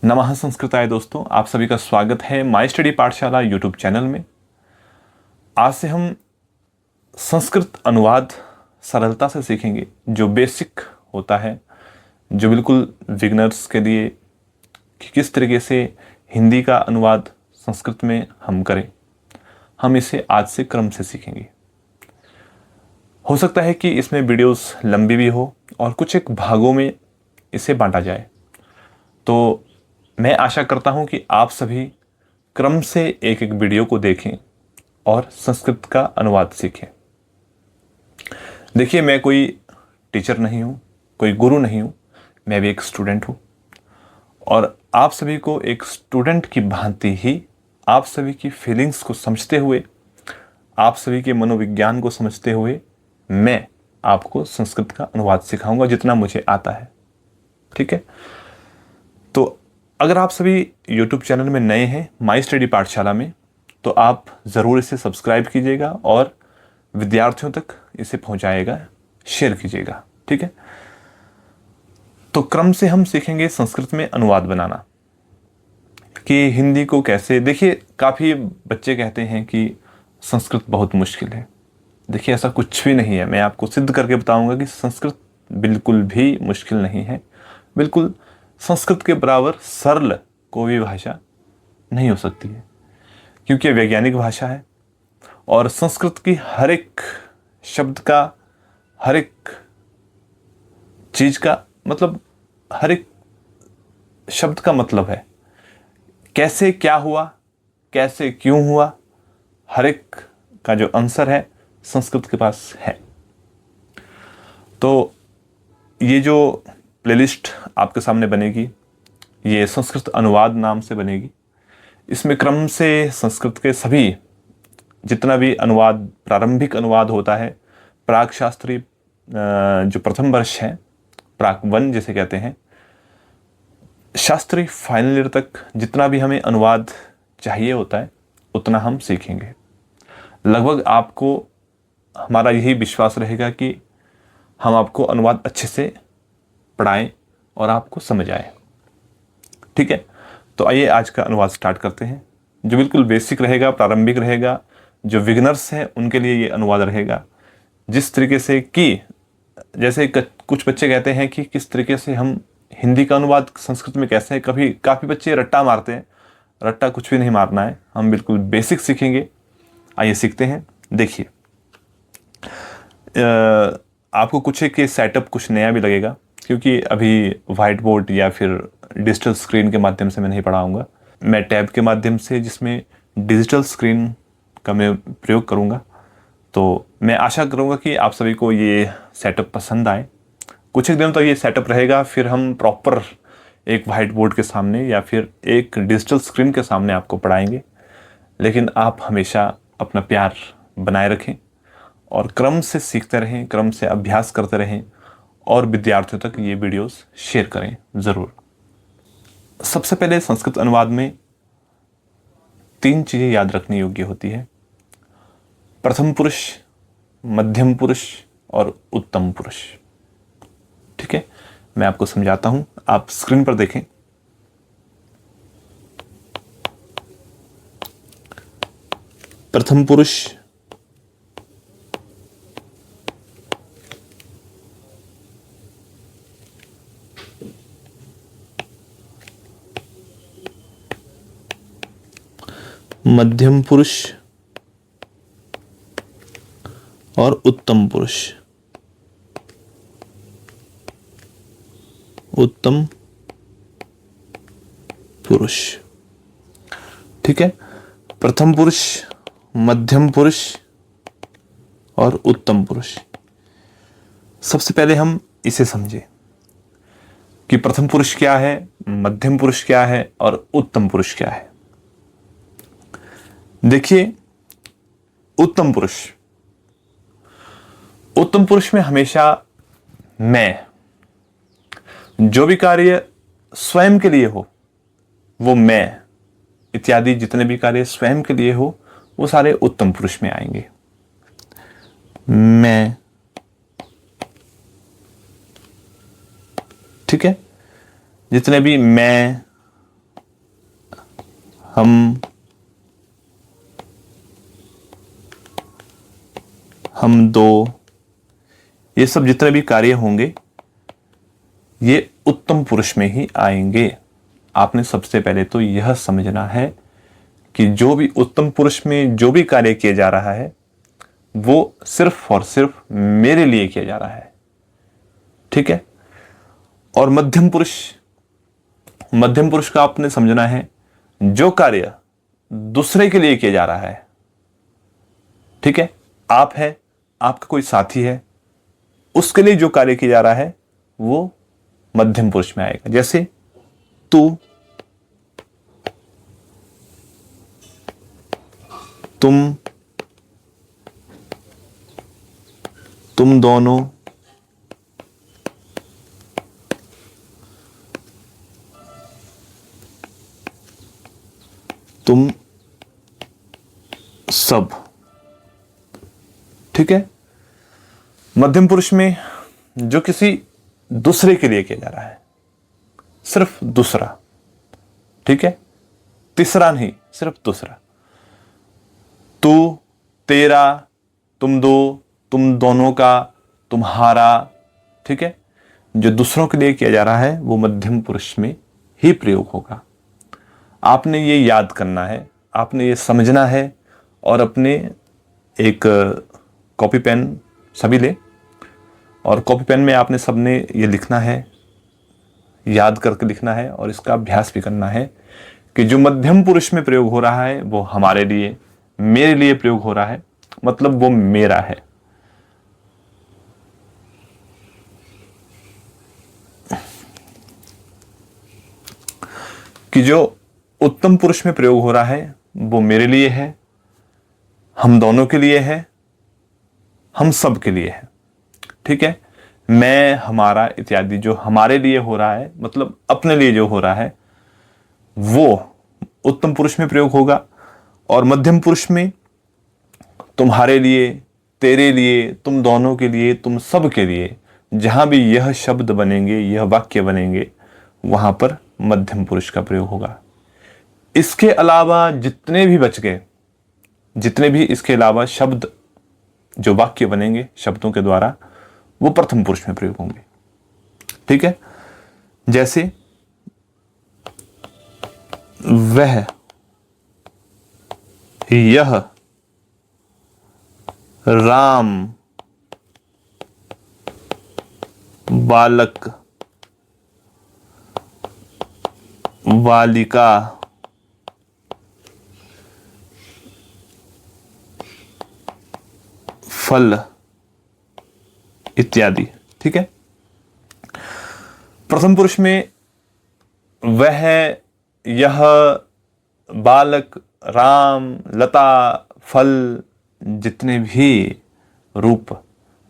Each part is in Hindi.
नमः संस्कृताय दोस्तों, आप सभी का स्वागत है माई स्टडी पाठशाला यूट्यूब चैनल में। आज से हम संस्कृत अनुवाद सरलता से सीखेंगे, जो बेसिक होता है, जो बिल्कुल बिगनर्स के लिए, कि किस तरीके से हिंदी का अनुवाद संस्कृत में हम करें। हम इसे आज से क्रम से सीखेंगे। हो सकता है कि इसमें वीडियोस लंबी भी हो और कुछ एक भागों में इसे बांटा जाए। तो मैं आशा करता हूं कि आप सभी क्रम से एक एक वीडियो को देखें और संस्कृत का अनुवाद सीखें। देखिए, मैं कोई टीचर नहीं हूं, कोई गुरु नहीं हूं, मैं भी एक स्टूडेंट हूं। और आप सभी को एक स्टूडेंट की भांति ही आप सभी की फीलिंग्स को समझते हुए, आप सभी के मनोविज्ञान को समझते हुए मैं आपको संस्कृत का अनुवाद सिखाऊंगा जितना मुझे आता है। ठीक है? तो अगर आप सभी YouTube चैनल में नए हैं माई स्टडी पाठशाला में, तो आप ज़रूर इसे सब्सक्राइब कीजिएगा और विद्यार्थियों तक इसे पहुंचाएगा, शेयर कीजिएगा। ठीक है? तो क्रम से हम सीखेंगे संस्कृत में अनुवाद बनाना, कि हिंदी को कैसे। देखिए, काफ़ी बच्चे कहते हैं कि संस्कृत बहुत मुश्किल है। देखिए, ऐसा कुछ भी नहीं है। मैं आपको सिद्ध करके बताऊंगा कि संस्कृत बिल्कुल भी मुश्किल नहीं है। बिल्कुल संस्कृत के बराबर सरल कोई भी भाषा नहीं हो सकती है, क्योंकि वैज्ञानिक भाषा है और संस्कृत की हर एक शब्द का, हर एक चीज का मतलब, हर एक शब्द का मतलब है। कैसे क्या हुआ, कैसे क्यों हुआ, हर एक का जो आंसर है संस्कृत के पास है। तो ये जो प्लेलिस्ट आपके सामने बनेगी, ये संस्कृत अनुवाद नाम से बनेगी। इसमें क्रम से संस्कृत के सभी जितना भी अनुवाद, प्रारंभिक अनुवाद होता है, प्राक शास्त्री जो प्रथम वर्ष है, प्राक 1 जिसे कहते हैं, शास्त्री फाइनल ईयर तक जितना भी हमें अनुवाद चाहिए होता है उतना हम सीखेंगे। लगभग आपको हमारा यही विश्वास रहेगा कि हम आपको अनुवाद अच्छे से पढ़ाएं और आपको समझ आए। ठीक है? तो आइए आज का अनुवाद स्टार्ट करते हैं, जो बिल्कुल बेसिक रहेगा, प्रारंभिक रहेगा। जो बिगिनर्स हैं उनके लिए ये अनुवाद रहेगा। जिस तरीके से कि जैसे कुछ बच्चे कहते हैं कि किस तरीके से हम हिंदी का अनुवाद संस्कृत में कैसे है। काफ़ी बच्चे रट्टा मारते हैं। रट्टा कुछ भी नहीं मारना है, हम बिल्कुल बेसिक सीखेंगे। आइए सीखते हैं। देखिए, आपको कुछ एक सेटअप कुछ नया भी लगेगा, क्योंकि अभी वाइट बोर्ड या फिर डिजिटल स्क्रीन के माध्यम से मैं नहीं पढ़ाऊँगा। मैं टैब के माध्यम से, जिसमें डिजिटल स्क्रीन का मैं प्रयोग करूँगा। तो मैं आशा करूँगा कि आप सभी को ये सेटअप पसंद आए। कुछ एक दिनों तक ये सेटअप रहेगा, फिर हम प्रॉपर एक वाइट बोर्ड के सामने या फिर एक डिजिटल स्क्रीन के सामने आपको पढ़ाएंगे। लेकिन आप हमेशा अपना प्यार बनाए रखें और क्रम से सीखते रहें, क्रम से अभ्यास करते रहें और विद्यार्थियों तक ये वीडियोस शेयर करें ज़रूर। सबसे पहले संस्कृत अनुवाद में 3 चीज़ें याद रखने योग्य होती है: प्रथम पुरुष, मध्यम पुरुष और उत्तम पुरुष। ठीक है? मैं आपको समझाता हूं, आप स्क्रीन पर देखें। प्रथम पुरुष, मध्यम पुरुष और उत्तम पुरुष। उत्तम पुरुष। ठीक है? प्रथम पुरुष, मध्यम पुरुष और उत्तम पुरुष। सबसे पहले हम इसे समझें कि प्रथम पुरुष क्या है, मध्यम पुरुष क्या है और उत्तम पुरुष क्या है। देखिए, उत्तम पुरुष, उत्तम पुरुष में हमेशा मैं, जो भी कार्य स्वयं के लिए हो वो मैं इत्यादि, जितने भी कार्य स्वयं के लिए हो वो सारे उत्तम पुरुष में आएंगे। मैं, ठीक है? जितने भी मैं, हम दो, ये सब जितने भी कार्य होंगे ये उत्तम पुरुष में ही आएंगे। आपने सबसे पहले तो यह समझना है कि जो भी उत्तम पुरुष में जो भी कार्य किया जा रहा है वो सिर्फ और सिर्फ मेरे लिए किया जा रहा है, ठीक है। और मध्यम पुरुष का आपने समझना है जो कार्य दूसरे के लिए किया जा रहा है, ठीक है। आप है, आपका कोई साथी है, उसके लिए जो कार्य किया जा रहा है वो मध्यम पुरुष में आएगा। जैसे तू, तुम दोनों, तुम सब, ठीक है। मध्यम पुरुष में जो किसी दूसरे के लिए किया जा रहा है, सिर्फ दूसरा, ठीक है, तीसरा नहीं, सिर्फ दूसरा। तू, तेरा, तुम दो, तुम दोनों का, तुम्हारा, ठीक है। जो दूसरों के लिए किया जा रहा है वो मध्यम पुरुष में ही प्रयोग होगा। आपने ये याद करना है, आपने ये समझना है, और अपने एक कॉपी पेन सभी ले, और कॉपी पेन में आपने सबने ये लिखना है, याद करके लिखना है, और इसका अभ्यास भी करना है कि जो मध्यम पुरुष में प्रयोग हो रहा है वो हमारे लिए, मेरे लिए प्रयोग हो रहा है, मतलब वो मेरा है। कि जो उत्तम पुरुष में प्रयोग हो रहा है वो मेरे लिए है, हम दोनों के लिए है, हम सब के लिए है, ठीक है। मैं, हमारा इत्यादि जो हमारे लिए हो रहा है, मतलब अपने लिए जो हो रहा है, वो उत्तम पुरुष में प्रयोग होगा। और मध्यम पुरुष में तुम्हारे लिए, तेरे लिए, तुम दोनों के लिए, तुम सब के लिए, जहां भी यह शब्द बनेंगे, यह वाक्य बनेंगे, वहां पर मध्यम पुरुष का प्रयोग होगा। इसके अलावा जितने भी बच गए, जितने भी इसके अलावा शब्द जो वाक्य बनेंगे शब्दों के द्वारा, वो प्रथम पुरुष में प्रयोग होंगे, ठीक है। जैसे वह, यह, राम, बालक, बालिका, फल इत्यादि, ठीक है। प्रथम पुरुष में वह, यह, बालक, राम, लता, फल, जितने भी रूप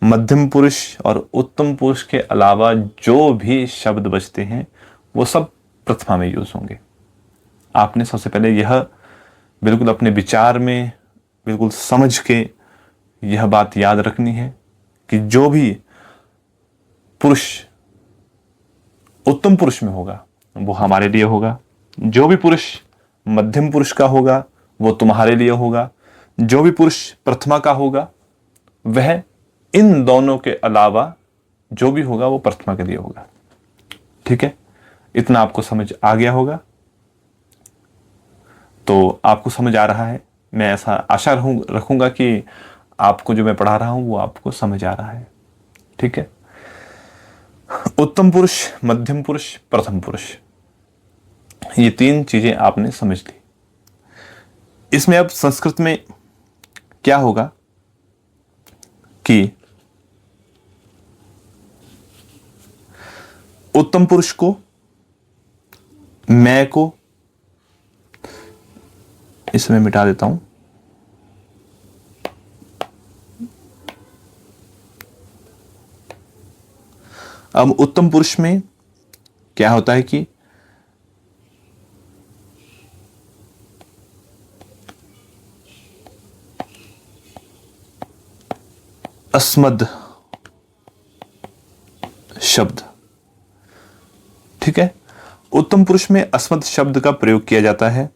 मध्यम पुरुष और उत्तम पुरुष के अलावा जो भी शब्द बचते हैं वो सब प्रथमा में यूज होंगे। आपने सबसे पहले यह बिल्कुल अपने विचार में बिल्कुल समझ के यह बात याद रखनी है कि जो भी पुरुष उत्तम पुरुष में होगा वो हमारे लिए होगा, जो भी पुरुष मध्यम पुरुष का होगा वो तुम्हारे लिए होगा, जो भी पुरुष प्रथमा का होगा वह इन दोनों के अलावा जो भी होगा वो प्रथमा के लिए होगा, ठीक है। इतना आपको समझ आ गया होगा, तो आपको समझ आ रहा है, मैं ऐसा आशा रखूंगा कि आपको जो मैं पढ़ा रहा हूं वो आपको समझ आ रहा है, ठीक है। उत्तम पुरुष, मध्यम पुरुष, प्रथम पुरुष, ये तीन चीजें आपने समझ ली। इसमें अब संस्कृत में क्या होगा कि उत्तम पुरुष को, मैं को, इसमें मिटा देता हूं, अब उत्तम पुरुष में क्या होता है कि अस्मद शब्द, ठीक है। उत्तम पुरुष में अस्मद शब्द का प्रयोग किया जाता है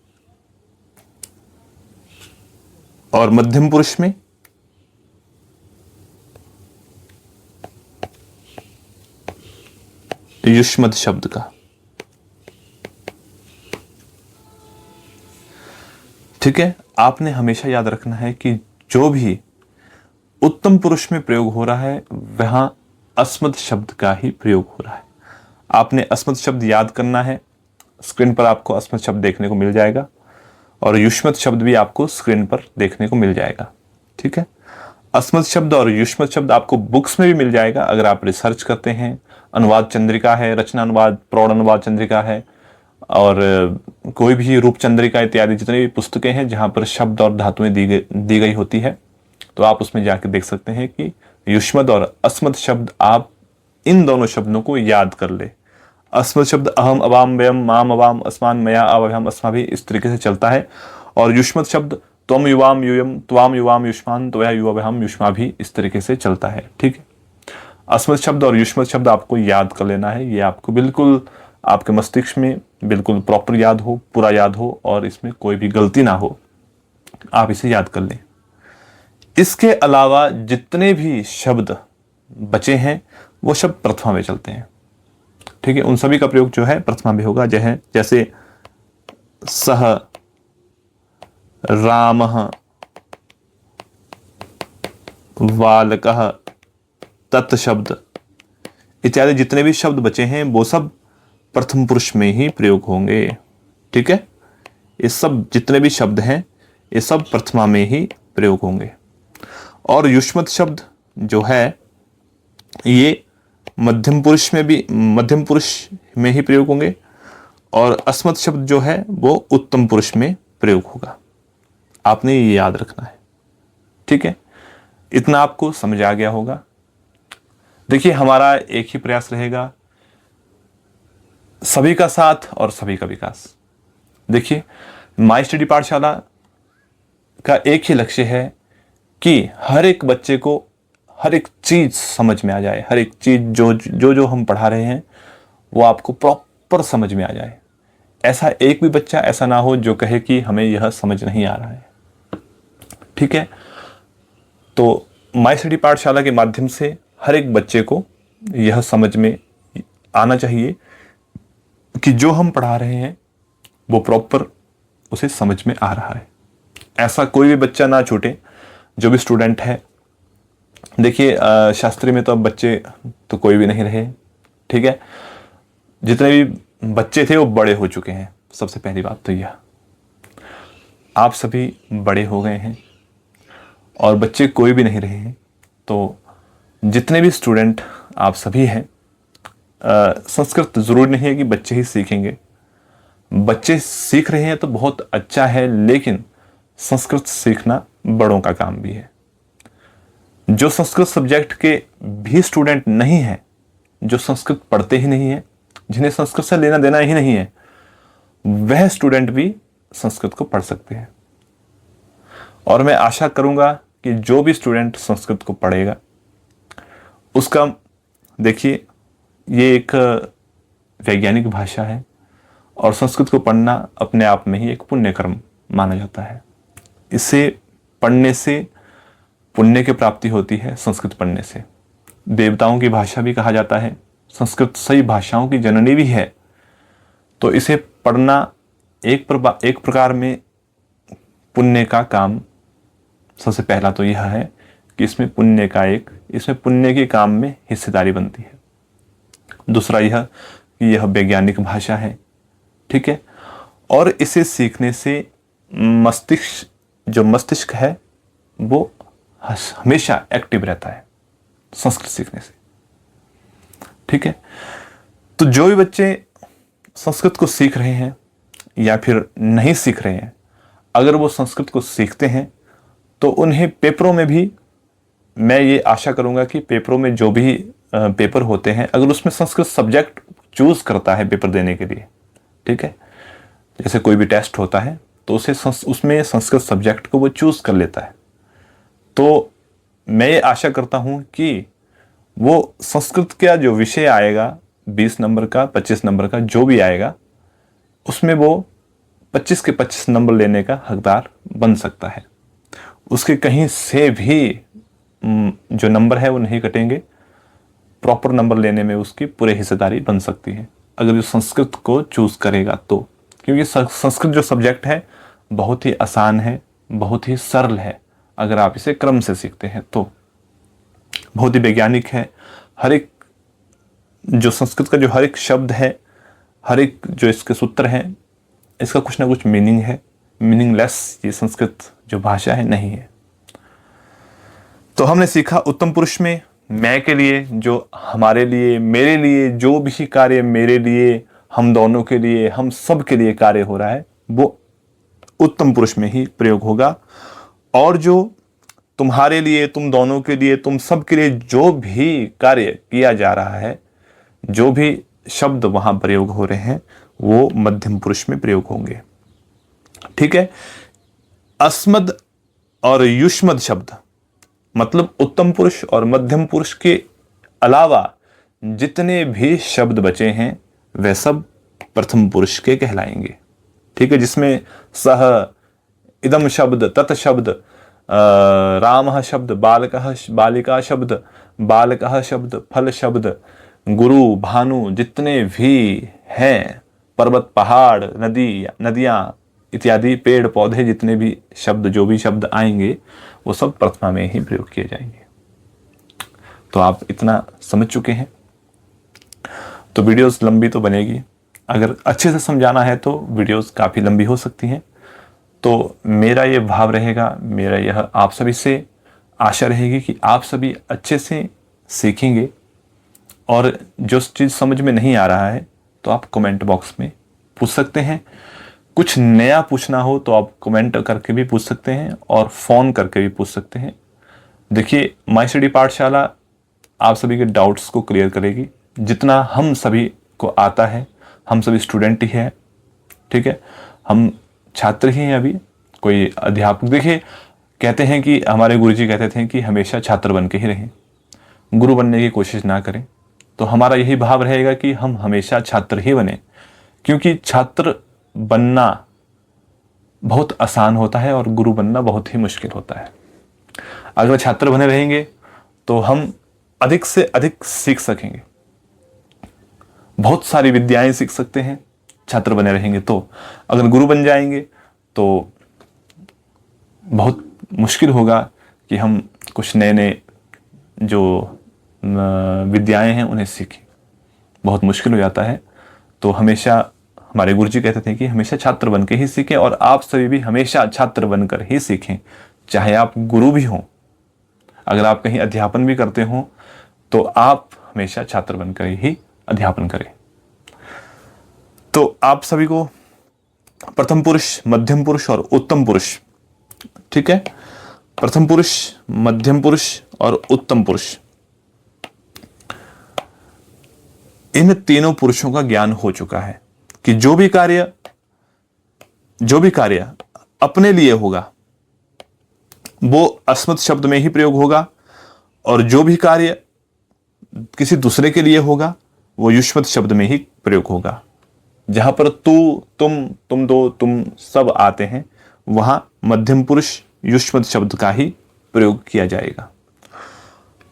और मध्यम पुरुष में युष्मत् शब्द का। ठीक है, आपने हमेशा याद रखना है कि जो भी उत्तम पुरुष में प्रयोग हो रहा है वहां अस्मत् शब्द का ही प्रयोग हो रहा है। आपने अस्मत् शब्द याद करना है। स्क्रीन पर आपको अस्मत् शब्द देखने को मिल जाएगा और युष्मत् शब्द भी आपको स्क्रीन पर देखने को मिल जाएगा। ठीक है, अस्मत् शब्द और युष्मत् शब्द आपको बुक्स में भी मिल जाएगा अगर आप रिसर्च करते हैं। अनुवाद चंद्रिका है, रचना अनुवाद, प्रौढ़ अनुवाद चंद्रिका है और कोई भी रूप चंद्रिका इत्यादि जितनी भी पुस्तकें हैं जहां पर शब्द और धातुएं दी गई होती है, तो आप उसमें जाके देख सकते हैं कि युष्मत् और अस्मत् शब्द, आप इन दोनों शब्दों को याद कर ले। अस्मत् शब्द अहम अवाम वयम माम अवाम अस्मान मया अवयम अस्माभि इस तरीके से चलता है और युष्मत् शब्द त्वम युवाम यूयम त्वाम युवाम युष्मान त्वया युवयम युष्माभि इस तरीके से चलता है। ठीक है, अस्मत् शब्द और युष्मत् शब्द आपको याद कर लेना है। ये आपको बिल्कुल आपके मस्तिष्क में बिल्कुल प्रॉपर याद हो, पूरा याद हो और इसमें कोई भी गलती ना हो, आप इसे याद कर लें। इसके अलावा जितने भी शब्द बचे हैं वो शब्द प्रथमा में चलते हैं। ठीक है, उन सभी का प्रयोग जो है प्रथमा में होगा। जैसे सह, रामः, बालकः, तत् शब्द इत्यादि जितने भी शब्द बचे हैं वो सब प्रथम पुरुष में ही प्रयोग होंगे। ठीक है, ये सब जितने भी शब्द हैं ये सब प्रथमा में ही प्रयोग होंगे। और युष्मत् शब्द जो है ये मध्यम पुरुष में ही प्रयोग होंगे और अस्मत् शब्द जो है वो उत्तम पुरुष में प्रयोग होगा। आपने ये याद रखना है। ठीक है, इतना आपको समझ आ गया होगा। देखिए, हमारा एक ही प्रयास रहेगा, सभी का साथ और सभी का विकास। देखिए, माई स्टडी पाठशाला का एक ही लक्ष्य है कि हर एक बच्चे को हर एक चीज समझ में आ जाए। हर एक चीज जो हम पढ़ा रहे हैं वो आपको प्रॉपर समझ में आ जाए। ऐसा एक भी बच्चा ऐसा ना हो जो कहे कि हमें यह समझ नहीं आ रहा है। ठीक है, तो माई स्टडी पाठशाला के माध्यम से हर एक बच्चे को यह समझ में आना चाहिए कि जो हम पढ़ा रहे हैं वो प्रॉपर उसे समझ में आ रहा है। ऐसा कोई भी बच्चा ना छूटे, जो भी स्टूडेंट है। देखिए, शास्त्री में तो अब बच्चे तो कोई भी नहीं रहे। ठीक है, जितने भी बच्चे थे वो बड़े हो चुके हैं। सबसे पहली बात तो यह, आप सभी बड़े हो गए हैं और बच्चे कोई भी नहीं रहे हैं। तो जितने भी स्टूडेंट आप सभी हैं, संस्कृत जरूरी नहीं है कि बच्चे ही सीखेंगे। बच्चे सीख रहे हैं तो बहुत अच्छा है, लेकिन संस्कृत सीखना बड़ों का काम भी है। जो संस्कृत सब्जेक्ट के भी स्टूडेंट नहीं हैं, जो संस्कृत पढ़ते ही नहीं हैं, जिन्हें संस्कृत से लेना देना ही नहीं है, वह स्टूडेंट भी संस्कृत को पढ़ सकते हैं। और मैं आशा करूंगा कि जो भी स्टूडेंट संस्कृत को पढ़ेगा उसका, देखिए, ये एक वैज्ञानिक भाषा है और संस्कृत को पढ़ना अपने आप में ही एक पुण्य कर्म माना जाता है। इसे पढ़ने से पुण्य की प्राप्ति होती है। संस्कृत पढ़ने से देवताओं की भाषा भी कहा जाता है। संस्कृत सही भाषाओं की जननी भी है। तो इसे पढ़ना एक प्रकार में पुण्य का काम। सबसे पहला तो यह है कि इसमें पुण्य के काम में हिस्सेदारी बनती है। दूसरा यह कि यह वैज्ञानिक भाषा है। ठीक है, और इसे सीखने से मस्तिष्क है वो हमेशा एक्टिव रहता है संस्कृत सीखने से। ठीक है, तो जो भी बच्चे संस्कृत को सीख रहे हैं या फिर नहीं सीख रहे हैं, अगर वो संस्कृत को सीखते हैं तो उन्हें पेपरों में भी, मैं ये आशा करूंगा कि पेपरों में जो भी पेपर होते हैं, अगर उसमें संस्कृत सब्जेक्ट चूज करता है पेपर देने के लिए, ठीक है, जैसे कोई भी टेस्ट होता है तो उसमें संस्कृत सब्जेक्ट को वो चूज कर लेता है, तो मैं ये आशा करता हूं कि वो संस्कृत का जो विषय आएगा 20 नंबर का, 25 नंबर का, जो भी आएगा, उसमें वो 25 के 25 नंबर लेने का हकदार बन सकता है। उसके कहीं से भी जो नंबर है वो नहीं कटेंगे। प्रॉपर नंबर लेने में उसकी पूरी हिस्सेदारी बन सकती है अगर वो संस्कृत को चूज करेगा तो, क्योंकि संस्कृत जो सब्जेक्ट है बहुत ही आसान है, बहुत ही सरल है अगर आप इसे क्रम से सीखते हैं तो। बहुत ही वैज्ञानिक है। हर एक जो संस्कृत का जो हर एक शब्द है, हर एक जो इसके सूत्र हैं, इसका कुछ ना कुछ मीनिंग है। मीनिंगलेस ये संस्कृत जो भाषा है नहीं है। तो हमने सीखा उत्तम पुरुष में मैं के लिए, जो हमारे लिए, मेरे लिए, जो भी कार्य मेरे लिए, हम दोनों के लिए, हम सब के लिए कार्य हो रहा है वो उत्तम पुरुष में ही प्रयोग होगा। और जो तुम्हारे लिए, तुम दोनों के लिए, तुम सब के लिए जो भी कार्य किया जा रहा है, जो भी शब्द वहां प्रयोग हो रहे हैं वो मध्यम पुरुष में प्रयोग होंगे। ठीक है। अस्मद और युष्मद शब्द मतलब उत्तम पुरुष और मध्यम पुरुष के अलावा जितने भी शब्द बचे हैं वे सब प्रथम पुरुष के कहलाएंगे। ठीक है। जिसमें सह, इदम शब्द, तत् शब्द, रामः शब्द, बालकः, बालिका शब्द, बालकः शब्द, फल शब्द, गुरु, भानु, जितने भी हैं, पर्वत, पहाड़, नदी, नदियां इत्यादि, पेड़ पौधे, जितने भी शब्द, जो भी शब्द आएंगे वो सब प्रथमा में ही प्रयोग किए जाएंगे। तो आप इतना समझ चुके हैं। तो वीडियोस लंबी तो बनेगी, अगर अच्छे से समझाना है तो वीडियोस काफ़ी लंबी हो सकती हैं। तो मेरा ये भाव रहेगा, मेरा यह आप सभी से आशा रहेगी कि आप सभी अच्छे से सीखेंगे। और जो चीज़ समझ में नहीं आ रहा है तो आप कमेंट बॉक्स में पूछ सकते हैं। कुछ नया पूछना हो तो आप कमेंट करके भी पूछ सकते हैं और फ़ोन करके भी पूछ सकते हैं। देखिए, माई स्टडी पाठशाला आप सभी के डाउट्स को क्लियर करेगी। जितना हम सभी को आता है, हम सभी स्टूडेंट ही हैं। ठीक है। हम छात्र ही हैं अभी, कोई अध्यापक। देखिए, कहते हैं कि हमारे गुरुजी कहते थे कि हमेशा छात्र बन के ही रहें, गुरु बनने की कोशिश ना करें। तो हमारा यही भाव रहेगा कि हम हमेशा छात्र ही बने, क्योंकि छात्र बनना बहुत आसान होता है और गुरु बनना बहुत ही मुश्किल होता है। अगर छात्र बने रहेंगे तो हम अधिक से अधिक सीख सकेंगे, बहुत सारी विद्याएं सीख सकते हैं छात्र बने रहेंगे। तो अगर गुरु बन जाएंगे तो बहुत मुश्किल होगा कि हम कुछ नए नए जो विद्याएं हैं उन्हें सीखें, बहुत मुश्किल हो जाता है। तो हमेशा हमारे गुरुजी कहते थे कि हमेशा छात्र बन के ही सीखें, और आप सभी भी हमेशा छात्र बनकर ही सीखें, चाहे आप गुरु भी हों। अगर आप कहीं अध्यापन भी करते हों तो आप हमेशा छात्र बनकर ही अध्यापन करें। तो आप सभी को प्रथम पुरुष, मध्यम पुरुष और उत्तम पुरुष, ठीक है, प्रथम पुरुष, मध्यम पुरुष और उत्तम पुरुष, इन तीनों पुरुषों का ज्ञान हो चुका है कि जो भी कार्य अपने लिए होगा वो अस्मत् शब्द में ही प्रयोग होगा, और जो भी कार्य किसी दूसरे के लिए होगा वो युष्मत् शब्द में ही प्रयोग होगा। जहां पर तू, तुम दो, तुम सब आते हैं वहां मध्यम पुरुष युष्मत् शब्द का ही प्रयोग किया जाएगा।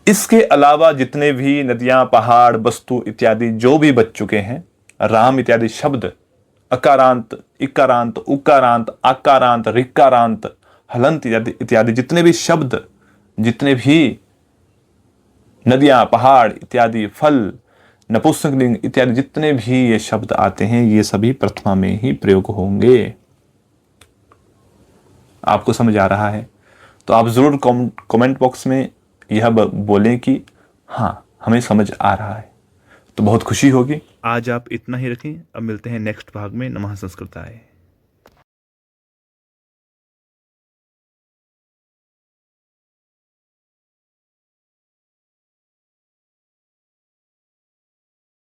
इसके अलावा जितने भी नदियां, पहाड़, वस्तु इत्यादि जो भी बच चुके हैं, राम इत्यादि शब्द, अकारांत, इकारांत, उकारांत, आकारांत, ऋकारांत, हलंत इत्यादि जितने भी शब्द, जितने भी नदियां, पहाड़ इत्यादि, फल, नपुंसकलिंग इत्यादि जितने भी ये शब्द आते हैं, ये सभी प्रथमा में ही प्रयोग होंगे। आपको समझ आ रहा है? तो आप जरूर कमेंट बॉक्स में यह बोलें कि हाँ, हमें समझ आ रहा है, तो बहुत खुशी होगी। आज आप इतना ही रखें। अब मिलते हैं नेक्स्ट भाग में। नमः संस्कृताय।